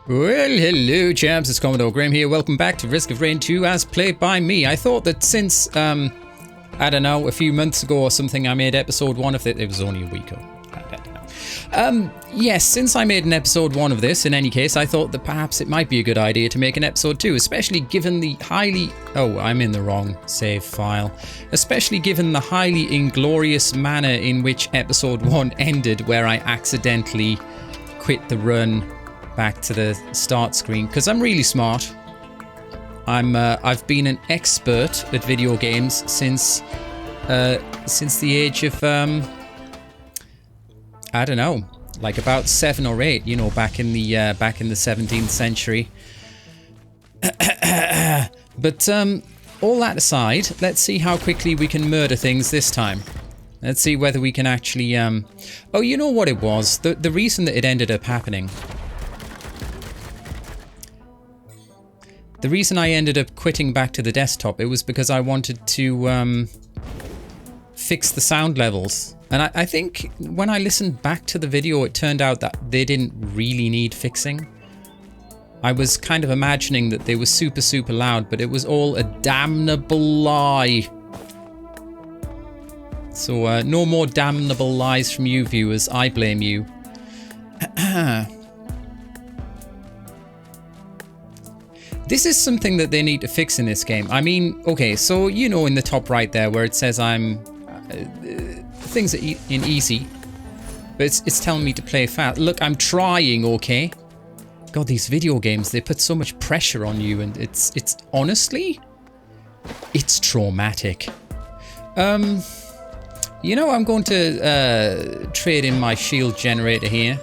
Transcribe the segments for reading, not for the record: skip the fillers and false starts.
Well, hello chaps, it's Commodore Grayum here. Welcome back to Risk of Rain 2 as played by me. I thought that since, I don't know, a few months ago or something, I made episode 1 of it. It was only a week ago. I don't know. Yes, since I made an episode 1 of this, in any case, I thought that perhaps it might be a good idea to make an episode 2, especially given the highly... Oh, I'm in the wrong save file. Especially given the highly inglorious manner in which episode 1 ended, where I accidentally quit the run back to the start screen, because I'm really smart. I've been an expert at video games since the age of I don't know, like about 7 or 8, you know, back in the 17th century. But all that aside, let's see how quickly we can murder things this time. Let's see whether we can actually oh, you know what it was? The reason that it ended up happening, the reason I ended up quitting back to the desktop, it was because I wanted to fix the sound levels. And I think when I listened back to the video, it turned out that they didn't really need fixing. I was kind of imagining that they were super, super loud, but it was all a damnable lie. So no more damnable lies from you viewers, I blame you. This is something that they need to fix in this game. I mean, okay, so you know in the top right there where it says I'm... things are in easy, but it's telling me to play fast. Look, I'm trying, okay? God, these video games, they put so much pressure on you, and it's honestly, it's traumatic. You know, I'm going to trade in my shield generator here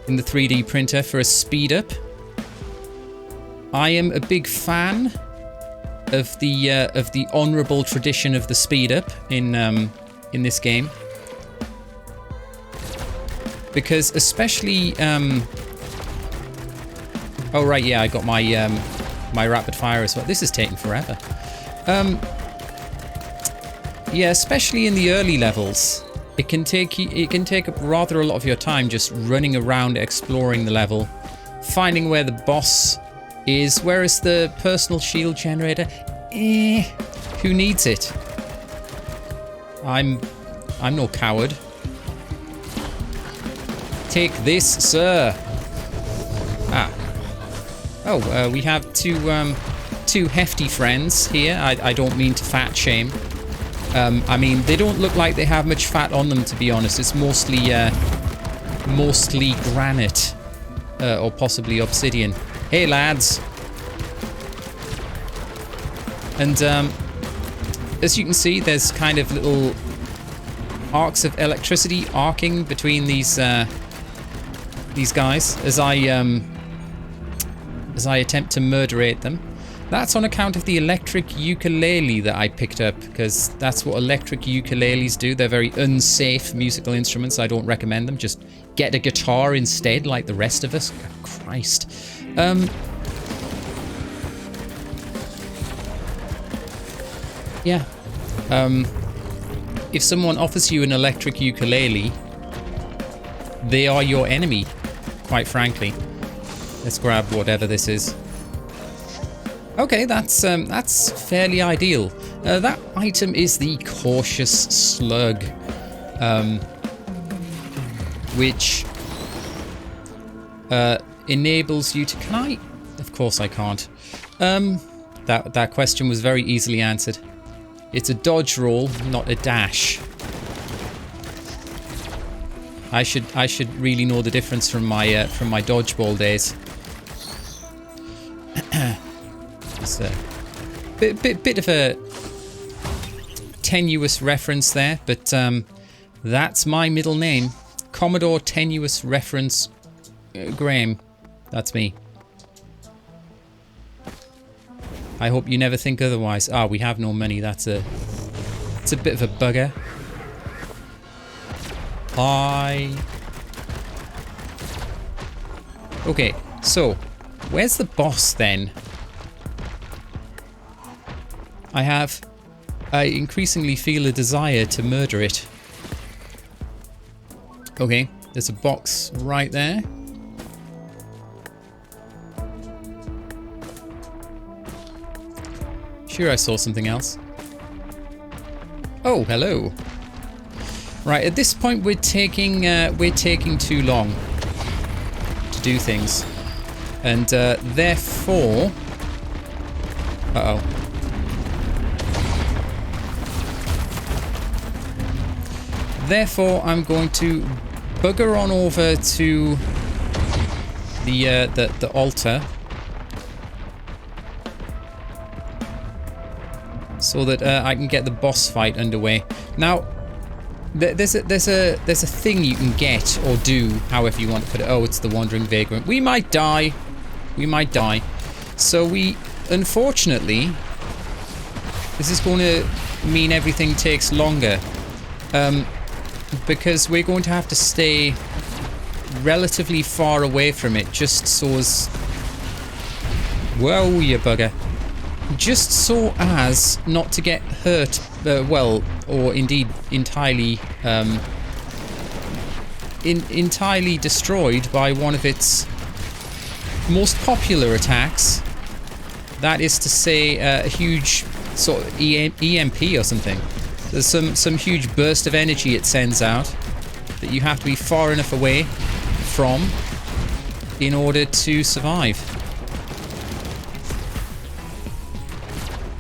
in the 3D printer for a speed up. I am a big fan of the honourable tradition of the speed up in this game, because especially oh right, yeah, I got my my rapid fire as well. This is taking forever. Yeah, especially in the early levels, it can take up rather a lot of your time just running around exploring the level, finding where the boss is, whereas the personal shield generator, who needs it? I'm no coward. Take this, sir. Ah. Oh, we have two hefty friends here. I don't mean to fat shame. I mean, they don't look like they have much fat on them, to be honest. It's mostly granite, or possibly obsidian. Hey lads. And as you can see, there's kind of little arcs of electricity arcing between these guys as I attempt to murderate them. That's on account of the electric ukulele that I picked up, because that's what electric ukuleles do. They're very unsafe musical instruments. I don't recommend them. Just get a guitar instead, like the rest of us. Oh, Christ. Yeah. If someone offers you an electric ukulele, they are your enemy, quite frankly. Let's grab whatever this is. Okay, that's fairly ideal. That item is the cautious slug, which enables you to... Can I? Of course I can't. That question was very easily answered. It's a dodge roll, not a dash. I should really know the difference from my dodgeball days. It's a bit of a tenuous reference there, but that's my middle name, Commodore Tenuous Reference Grayum. That's me. I hope you never think otherwise. Ah, we have no money. It's a bit of a bugger. Hi. Okay, so where's the boss then? I increasingly feel a desire to murder it. Okay, there's a box right there. Sure, I saw something else. Oh, hello. Right, at this point we're taking too long to do things, and therefore, therefore I'm going to bugger on over to the altar, so that I can get the boss fight underway. Now, there's a thing you can get or do, however you want to put it. Oh, it's the Wandering Vagrant. We might die. We might die. So we, unfortunately, this is going to mean everything takes longer, because we're going to have to stay relatively far away from it, just so as, whoa, you bugger, just so as not to get hurt, well, or indeed entirely entirely destroyed by one of its most popular attacks. That is to say, a huge sort of EMP or something. There's some huge burst of energy it sends out that you have to be far enough away from in order to survive.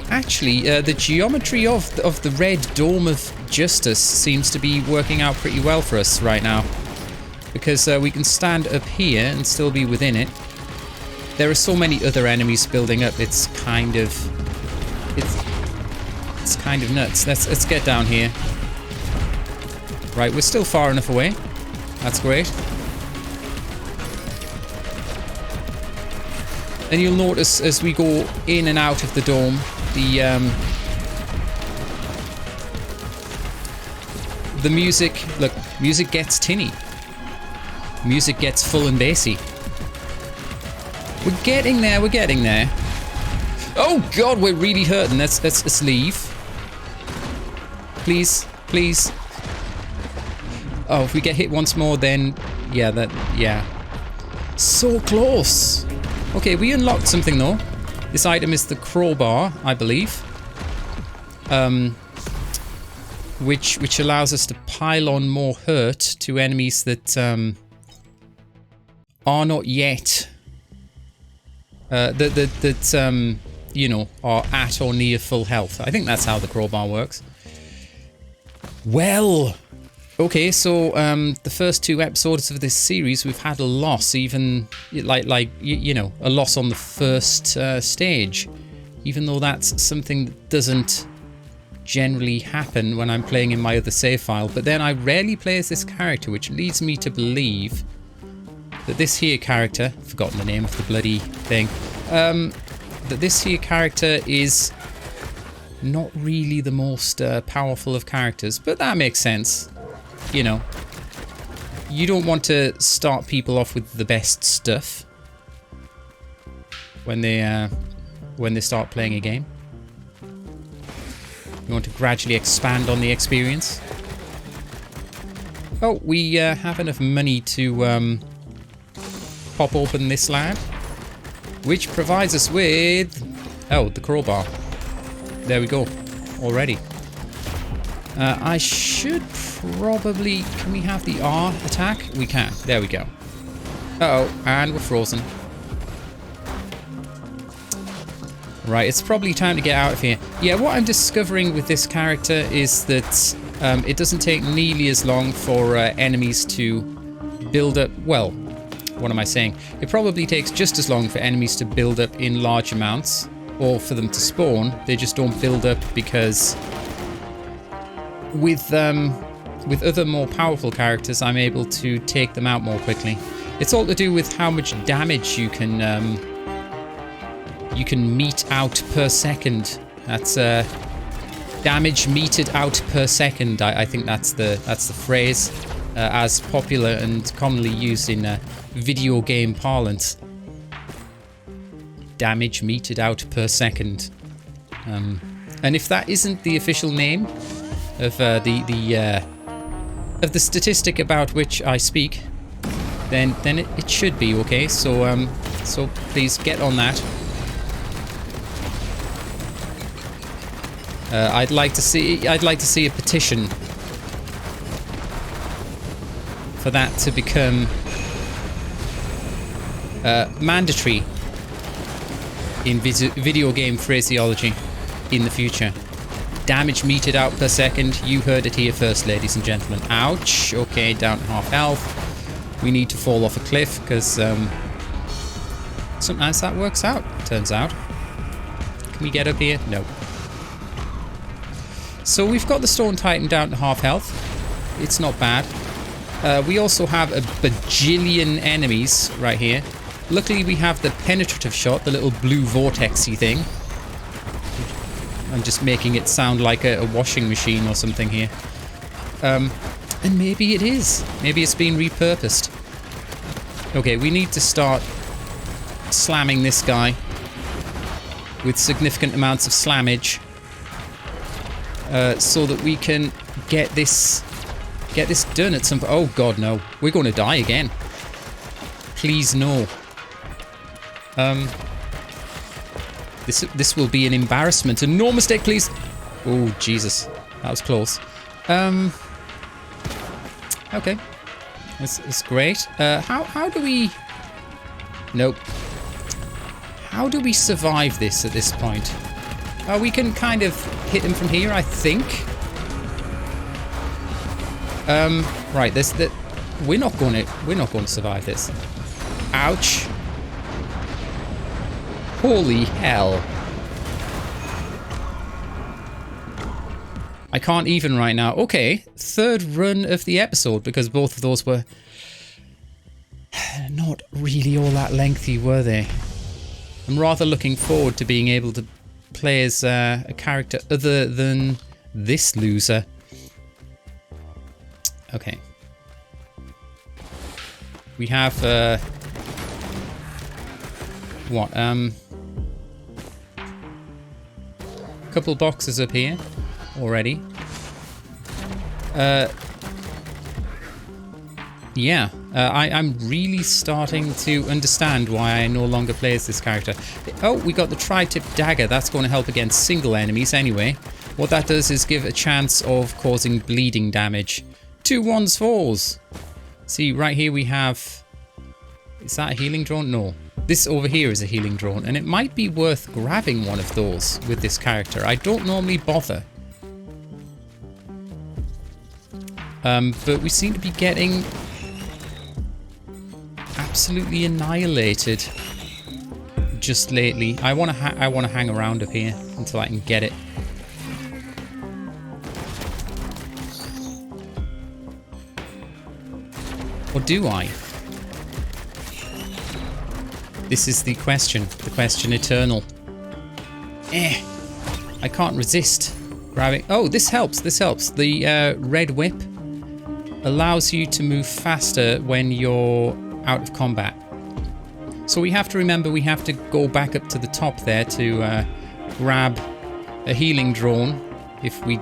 Actually, the geometry of the red dome of justice seems to be working out pretty well for us right now, because we can stand up here and still be within it. There are so many other enemies building up. It's kind of nuts. Let's get down here. Right, we're still far enough away. That's great. And you'll notice as we go in and out of the dome, the music, look, music gets tinny. Music gets full and bassy. We're getting there, we're getting there. Oh god, we're really hurting. Let's leave. Please, please. Oh, if we get hit once more, then yeah. So close. Okay, we unlocked something though. This item is the crowbar, I believe. Which allows us to pile on more hurt to enemies that are not yet you know, are at or near full health. I think that's how the crowbar works. Well, okay, so the first 2 episodes of this series, we've had a loss, even like you know, a loss on the first stage, even though that's something that doesn't generally happen when I'm playing in my other save file. But then I rarely play as this character, which leads me to believe that this here character, I've forgotten the name of the bloody thing, that this here character is not really the most powerful of characters, but that makes sense. You know, you don't want to start people off with the best stuff when they start playing a game. You want to gradually expand on the experience. Oh, we have enough money to pop open this lab, which provides us with, oh, the crowbar. There we go, already. I should probably, can we have the R attack? We can, there we go. Uh-oh, and we're frozen. Right, it's probably time to get out of here. Yeah, what I'm discovering with this character is that it doesn't take nearly as long for enemies to build up, well, what am I saying? It probably takes just as long for enemies to build up in large amounts, or for them to spawn. They just don't build up because with other more powerful characters, I'm able to take them out more quickly. It's all to do with how much damage you can mete out per second. That's damage meted out per second. I think that's the phrase, as popular and commonly used in video game parlance. Damage meted out per second. And if that isn't the official name of the statistic about which I speak, then it should be okay. So so please get on that. I'd like to see a petition for that to become mandatory in video game phraseology in the future. Damage meted out per second. You heard it here first, ladies and gentlemen. Ouch. Okay, down to half health. We need to fall off a cliff because sometimes that works out, turns out. Can we get up here? No. So we've got the Stone Titan down to half health. It's not bad. We also have a bajillion enemies right here. Luckily we have the penetrative shot, the little blue vortexy thing. I'm just making it sound like a washing machine or something here. And maybe it is. Maybe it's been repurposed. Okay, we need to start slamming this guy with significant amounts of slammage so that we can get this done at some point. Oh god, no. We're going to die again. Please, no. This will be an embarrassment. And no mistake, please. Oh, Jesus. That was close. Okay. It's great. How do we... Nope. How do we survive this at this point? We can kind of hit him from here, I think. Right, we're not going to survive this. Ouch. Holy hell. I can't even right now. Okay, third run of the episode, because both of those were not really all that lengthy, were they? I'm rather looking forward to being able to play as a character other than this loser. Okay. We have what? Couple boxes up here already. Yeah, I'm really starting to understand why I no longer play as this character. Oh, we got the tri-tip dagger. That's going to help against single enemies anyway. What that does is give a chance of causing bleeding damage to one's foes. See, right here we have... Is that a healing drone? No. This over here is a healing drone, and it might be worth grabbing one of those with this character. I don't normally bother. But we seem to be getting absolutely annihilated just lately. I want to hang around up here until I can get it. Or do I? This is the question eternal. I can't resist grabbing. Oh, this helps. The red whip allows you to move faster when you're out of combat. So we have to remember we have to go back up to the top there to grab a healing drone if we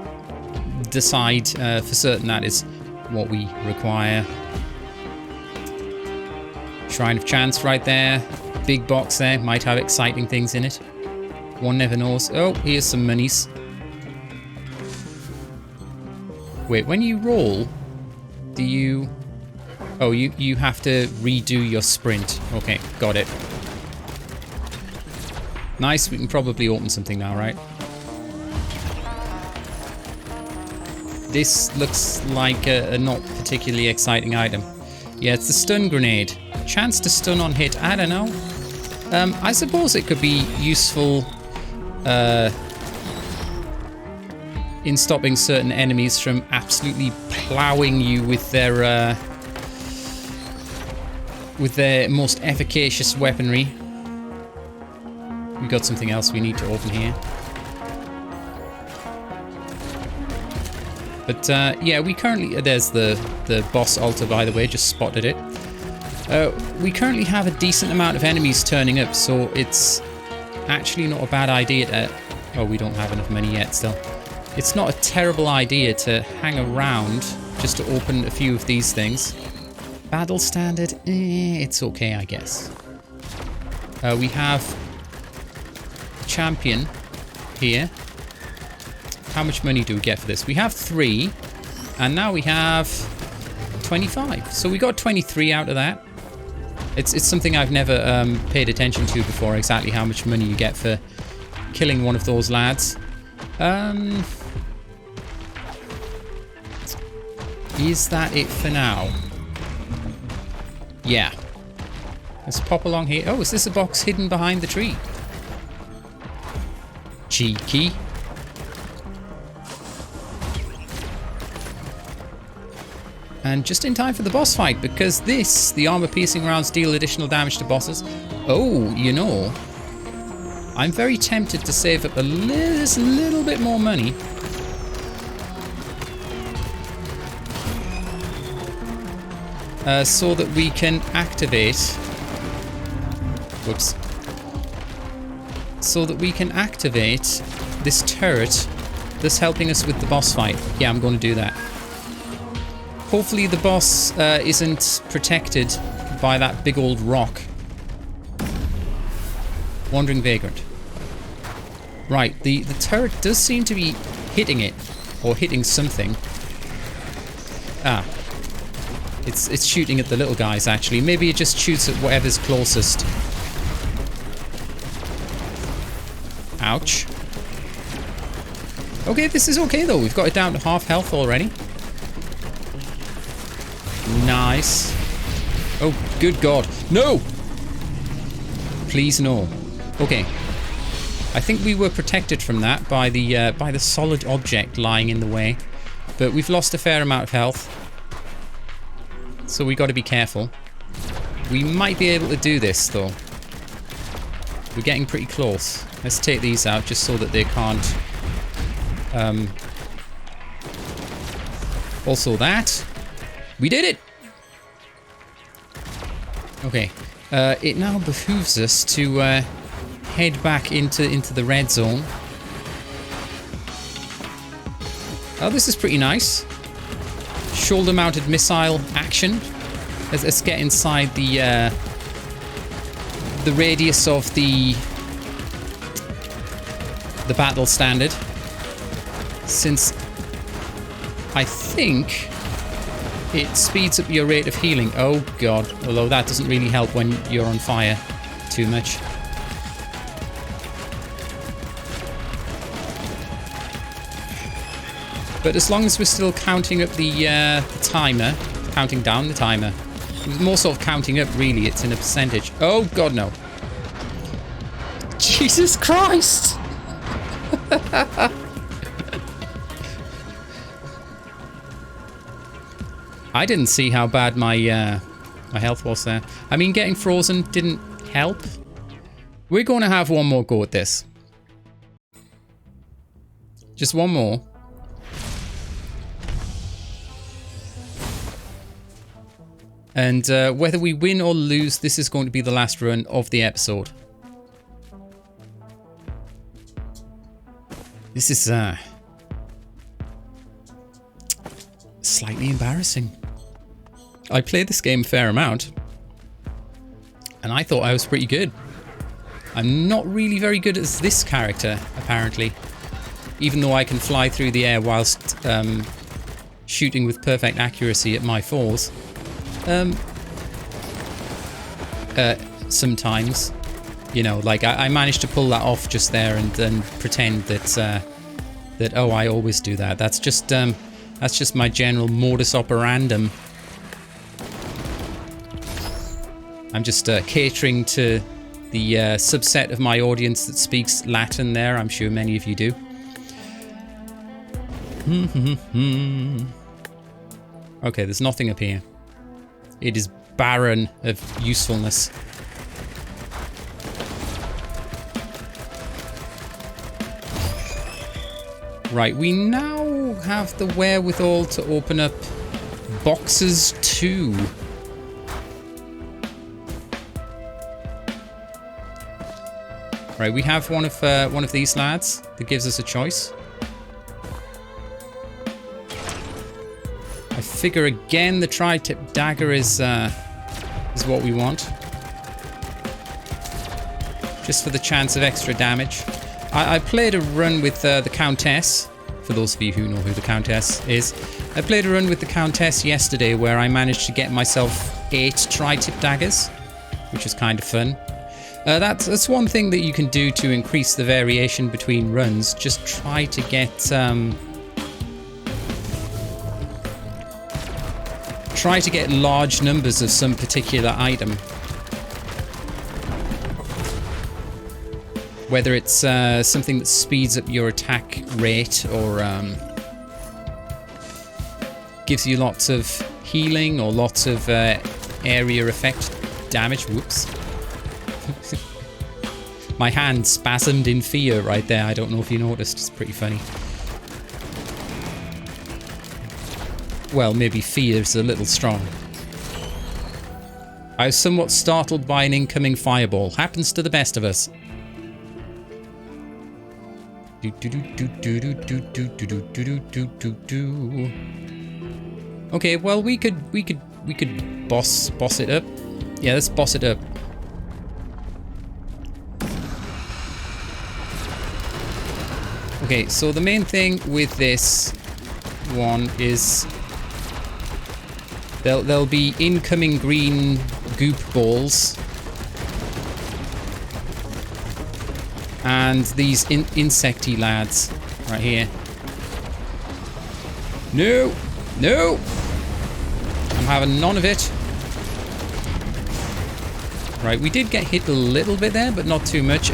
decide for certain that is what we require. Shrine of Chance right there. Big box there. Might have exciting things in it. One never knows. Oh, here's some monies. Wait, when you roll, do you... Oh, you have to redo your sprint. Okay, got it. Nice, we can probably open something now, right? This looks like a not particularly exciting item. Yeah, it's the stun grenade. Chance to stun on hit, I don't know. I suppose it could be useful in stopping certain enemies from absolutely plowing you with their most efficacious weaponry. We've got something else we need to open here. But yeah, we currently... there's the boss altar, by the way, just spotted it. We currently have a decent amount of enemies turning up, so it's actually not a bad idea to... Oh, we don't have enough money yet still. It's not a terrible idea to hang around just to open a few of these things. Battle standard, it's okay, I guess. We have a champion here. How much money do we get for this? We have 3, and now we have 25. So we got 23 out of that. It's something I've never paid attention to before, exactly how much money you get for killing one of those lads. Is that it for now? Yeah. Let's pop along here. Oh, is this a box hidden behind the tree? Cheeky. And just in time for the boss fight, because the armor-piercing rounds deal additional damage to bosses. Oh, you know, I'm very tempted to save up just a little bit more money. So that we can activate... Whoops. So that we can activate this turret that's helping us with the boss fight. Yeah, I'm going to do that. Hopefully the boss isn't protected by that big old rock. Wandering Vagrant. Right, the turret does seem to be hitting it. Or hitting something. Ah. It's shooting at the little guys, actually. Maybe it just shoots at whatever's closest. Ouch. Okay, this is okay, though. We've got it down to half health already. Nice. Oh, good God. No! Please, no. Okay. I think we were protected from that by the solid object lying in the way. But we've lost a fair amount of health. So we got to be careful. We might be able to do this, though. We're getting pretty close. Let's take these out just so that they can't... Also that. We did it! Okay. It now behooves us to head back into the red zone. Oh, this is pretty nice. Shoulder-mounted missile action. Let's get inside the radius of the battle standard. Since I think it speeds up your rate of healing. Oh God, although that doesn't really help when you're on fire too much. But as long as we're still counting up the timer, counting down the timer, more sort of counting up really, it's in a percentage. Oh God, no. Jesus Christ! I didn't see how bad my my health was there. I mean, getting frozen didn't help. We're going to have one more go at this. Just one more. And whether we win or lose, this is going to be the last run of the episode. This is slightly embarrassing. I played this game a fair amount, and I thought I was pretty good. I'm not really very good as this character, apparently. Even though I can fly through the air whilst shooting with perfect accuracy at my foes. Sometimes, you know, like I managed to pull that off just there and then pretend that that oh, I always do that. That's just my general modus operandum. I'm just catering to the subset of my audience that speaks Latin there. I'm sure many of you do. Okay, there's nothing up here. It is barren of usefulness. Right, we now have the wherewithal to open up boxes 2. Right, we have one of these lads that gives us a choice. I figure again the tri-tip dagger is what we want. Just for the chance of extra damage. I played a run with the Countess for for those of you who know who the Countess is. I played a run with the Countess yesterday where I managed to get myself 8 tri-tip daggers, which was kind of fun. That's one thing that you can do to increase the variation between runs. Just try to get large numbers of some particular item. Whether it's something that speeds up your attack rate or gives you lots of healing or lots of area effect damage. Whoops. My hand spasmed in fear right there. I don't know if you noticed. It's pretty funny. Well, maybe fear is a little strong. I was somewhat startled by an incoming fireball. Happens to the best of us. Okay, well we could boss it up. Yeah, let's boss it up. Okay, so the main thing with this one is there'll be incoming green goop balls. And these insecty lads right here. No! No! I'm having none of it. Right, we did get hit a little bit there, but not too much.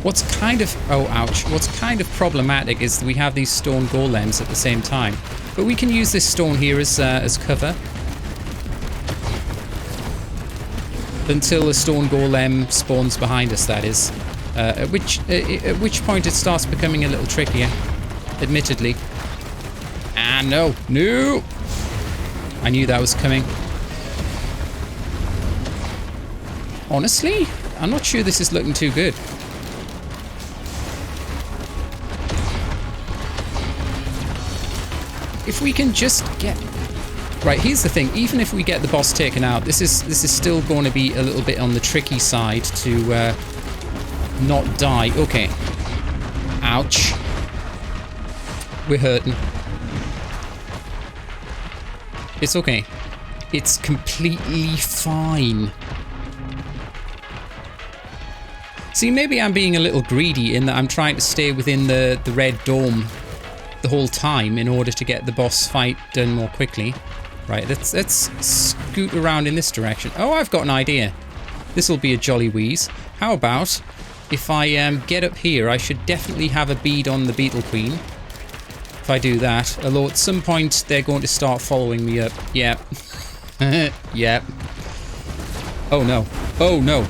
What's kind of... Oh, ouch. What's kind of problematic is that we have these stone golems at the same time. But we can use this stone here as cover. Until a stone golem spawns behind us, that is. At which point it starts becoming a little trickier, admittedly. Ah, no. No! I knew that was coming. Honestly, I'm not sure this is looking too good. If we can just get... Right, here's the thing. Even if we get the boss taken out, this is still going to be a little bit on the tricky side to... not die. Okay. Ouch. We're hurting. It's okay. It's completely fine. See, maybe I'm being a little greedy in that I'm trying to stay within the red dome the whole time in order to get the boss fight done more quickly. Right, let's scoot around in this direction. Oh, I've got an idea. This will be a jolly wheeze. How about... If I get up here, I should definitely have a bead on the Beetle Queen. If I do that. Although at some point they're going to start following me up. Yep. Yep. Oh no. Oh no.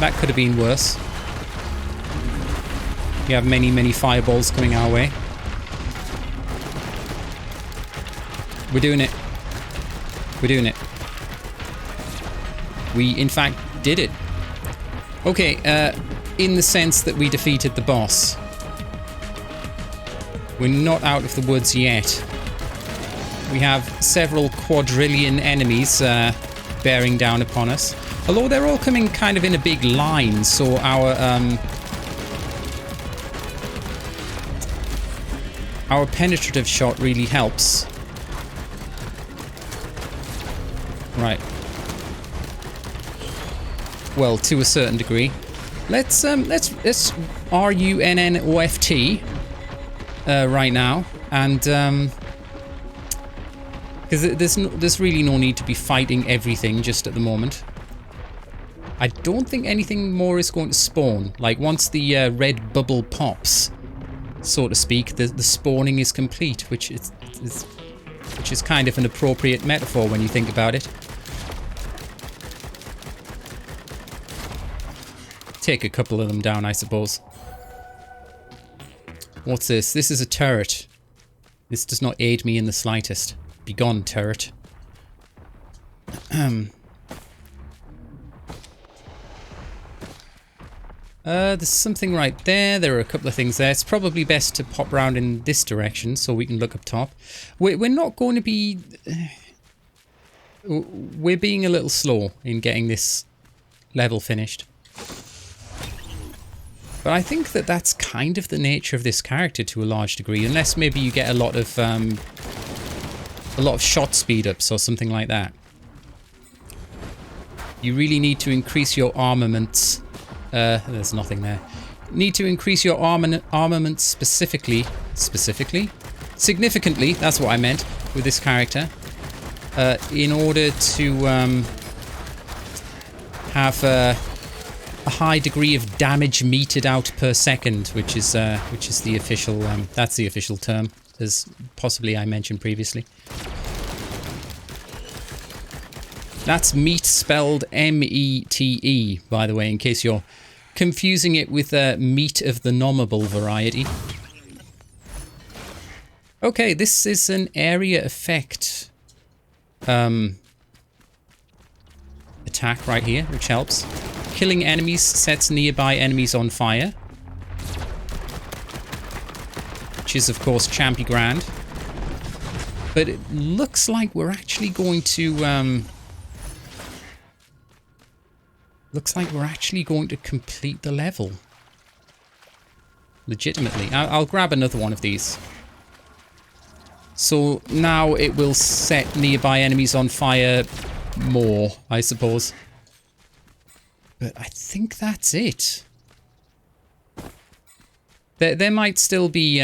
That could have been worse. We have many, many fireballs coming our way. We're doing it. We're doing it. We, in fact, did it. Okay, in the sense that we defeated the boss. We're not out of the woods yet. We have several quadrillion enemies bearing down upon us. Although they're all coming kind of in a big line, so our penetrative shot really helps. Right. Well, to a certain degree. Let's RUNNOFT right now, and because there's really no need to be fighting everything just at the moment. I don't think anything more is going to spawn. Like once the red bubble pops, so to speak, the spawning is complete, which is kind of an appropriate metaphor when you think about it. Take a couple of them down, I suppose. What's this? This is a turret. This does not aid me in the slightest. Begone, turret. There's something right there. There are a couple of things there. It's probably best to pop round in this direction so we can look up top. We're not going to be... We're being a little slow in getting this level finished. But I think that that's kind of the nature of this character to a large degree, unless maybe you get a lot of shot speed ups or something like that. You really need to increase your armaments. There's nothing there. Need to increase your armament significantly. That's what I meant with this character. In order to have a high degree of damage meted out per second, which is the official. That's the official term, as possibly I mentioned previously. That's meat spelled M-E-T-E, by the way, in case you're confusing it with meat of the nommable variety. Okay, this is an area effect attack right here, which helps. Killing enemies sets nearby enemies on fire, which is of course champy grand. But it looks like we're actually going to complete the level. Legitimately. I'll grab another one of these. So now it will set nearby enemies on fire more, I suppose. But I think that's it. There might still be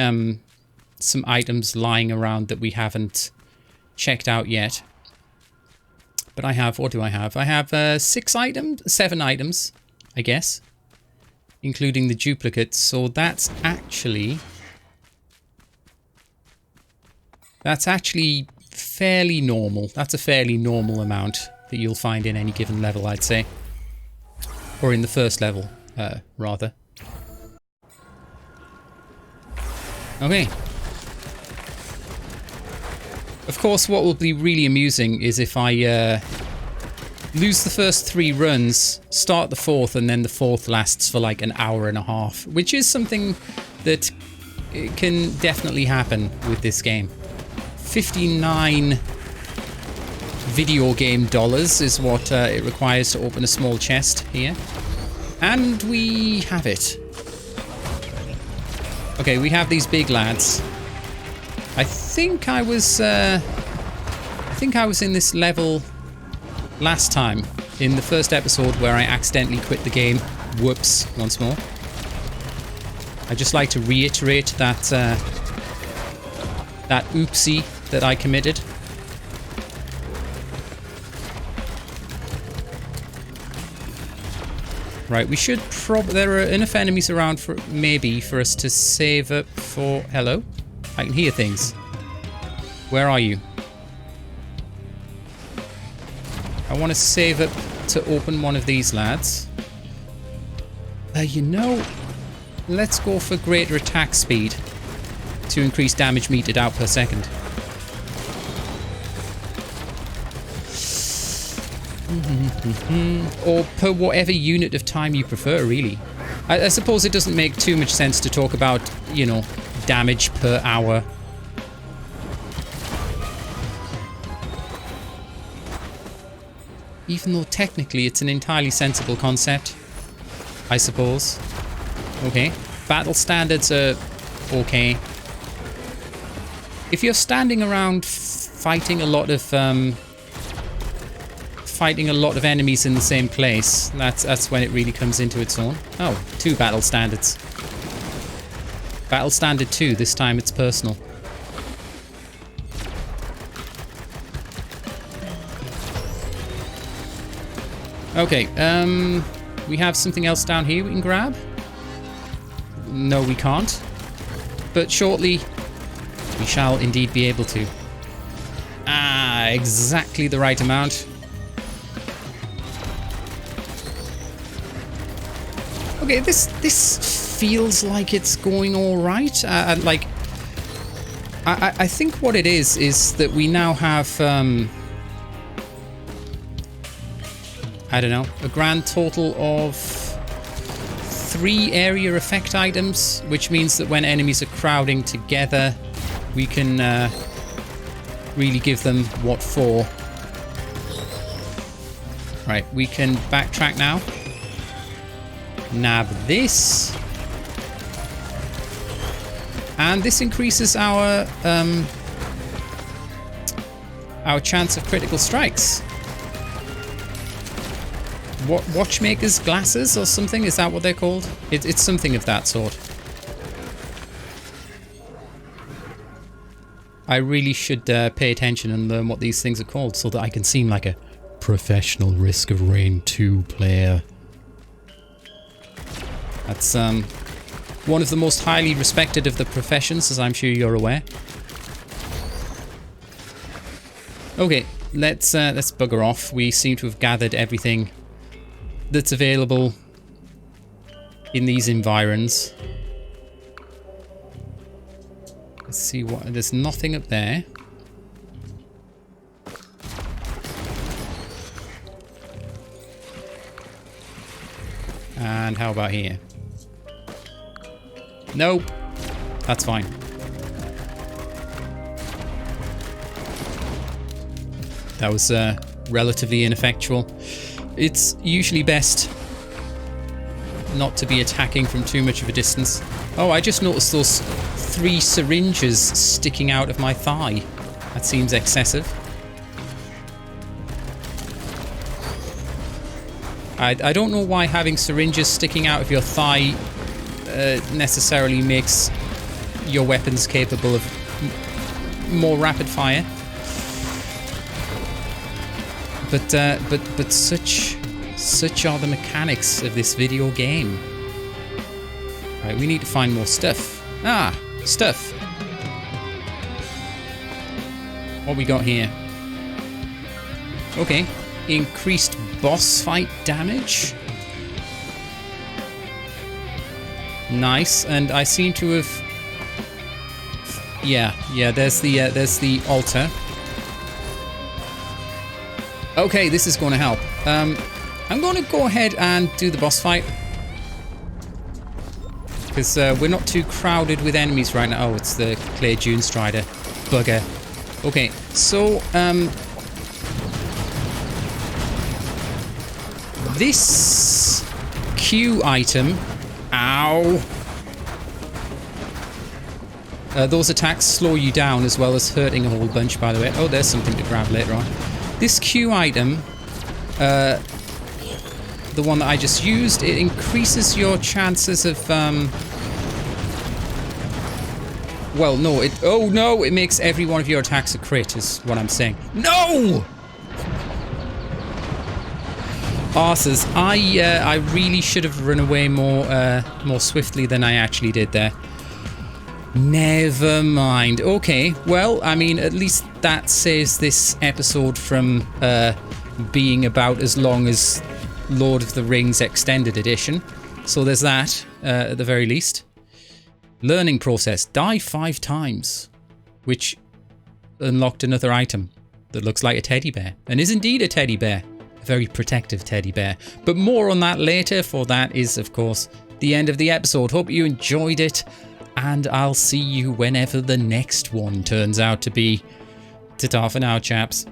some items lying around that we haven't checked out yet. But I have, what do I have? I have 7 items, I guess. Including the duplicates. So that's actually fairly normal. That's a fairly normal amount that you'll find in any given level, I'd say. Or in the first level, rather. Okay. Of course, what will be really amusing is if I lose the first 3 runs, start the 4th, and then the 4th lasts for like an hour and a half, which is something that can definitely happen with this game. 59 video game dollars is what it requires to open a small chest here. And we have it. Okay, we have these big lads. I think I was in this level last time, in the first episode where I accidentally quit the game. Whoops, once more. I'd just like to reiterate that that oopsie that I committed. Right, we should there are enough enemies around for us to save up for... Hello? I can hear things. Where are you? I want to save up to open one of these lads. You know, let's go for greater attack speed to increase damage meted out per second. Or per whatever unit of time you prefer, really. I suppose it doesn't make too much sense to talk about, you know, damage per hour. Even though technically it's an entirely sensible concept, I suppose. Okay. Battle standards are okay. If you're standing around fighting a lot of enemies in the same place, that's when it really comes into its own. Oh, 2 battle standards. Battle standard 2, this time it's personal. Okay, we have something else down here we can grab? No, we can't. But shortly, we shall indeed be able to. Ah, exactly the right amount. Okay, this feels like it's going all right. I think what it is that we now have, I don't know, a grand total of 3 area effect items, which means that when enemies are crowding together, we can really give them what for. Right, we can backtrack now. Nab this. And this increases our chance of critical strikes. What, watchmaker's glasses or something? Is that what they're called? It's something of that sort. I really should pay attention and learn what these things are called so that I can seem like a professional Risk of Rain 2 player. That's one of the most highly respected of the professions, as I'm sure you're aware. Okay, let's bugger off. We seem to have gathered everything that's available in these environs. Let's see what... There's nothing up there. And how about here? Nope. That's fine. That was relatively ineffectual. It's usually best not to be attacking from too much of a distance. Oh, I just noticed those 3 syringes sticking out of my thigh. That seems excessive. I don't know why having syringes sticking out of your thigh necessarily makes your weapons capable of more rapid fire. But such are the mechanics of this video game. Right, we need to find more stuff. Ah, stuff. What we got here? Okay, increased boss fight damage. Nice, and I seem to have. Yeah. There's the altar. Okay, this is going to help. I'm going to go ahead and do the boss fight. Because we're not too crowded with enemies right now. Oh, it's the Clay Dune Strider. Bugger. Okay, so, this Q item... Ow! Those attacks slow you down as well as hurting a whole bunch, by the way. Oh, there's something to grab later on. This Q item, the one that I just used, it increases your chances of, well, no, oh no, it makes every one of your attacks a crit, is what I'm saying. No! Arses, I really should have run away more swiftly than I actually did there. Never mind. Okay, well, I mean, at least that saves this episode from being about as long as Lord of the Rings Extended Edition. So there's that, at the very least. Learning process. Die 5 times. Which unlocked another item that looks like a teddy bear. And is indeed a teddy bear. A very protective teddy bear. But more on that later, for that is, of course, the end of the episode. Hope you enjoyed it. And I'll see you whenever the next one turns out to be. Ta-ta for now, chaps.